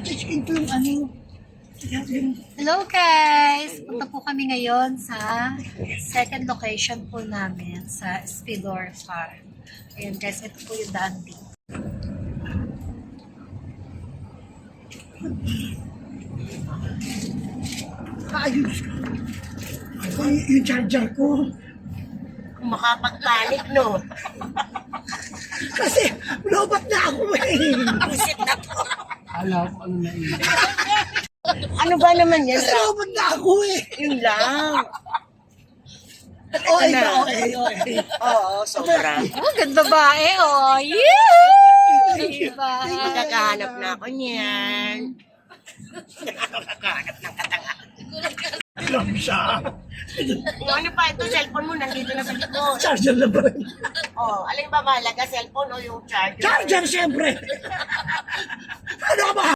check in ko yung ano. Hello guys! Punta po kami ngayon sa second location po namin sa Spidor Farm. Ayan guys, ito po yung daan dito. Ayos. Yung charger ko. Makapagpanik, no? Kasi lobat na ako eh. Isip na po. Alam ko ano na yun. Ano ba naman yan? Kasi lobat na ako eh. Yun lang. Okay na. ba? Okay. Oo, sobra. Oh, ganda babae oh! Yeah! Diba? Magkakahanap na ako niyan. Magkakahanap ng katangahan. Lang siya. Ano pa, ito cellphone mo, nandito na sa likod. Charger na ba rin? Oh, alin ba mahalaga, cellphone o yung charger? Charger siyempre. Ano ka ba?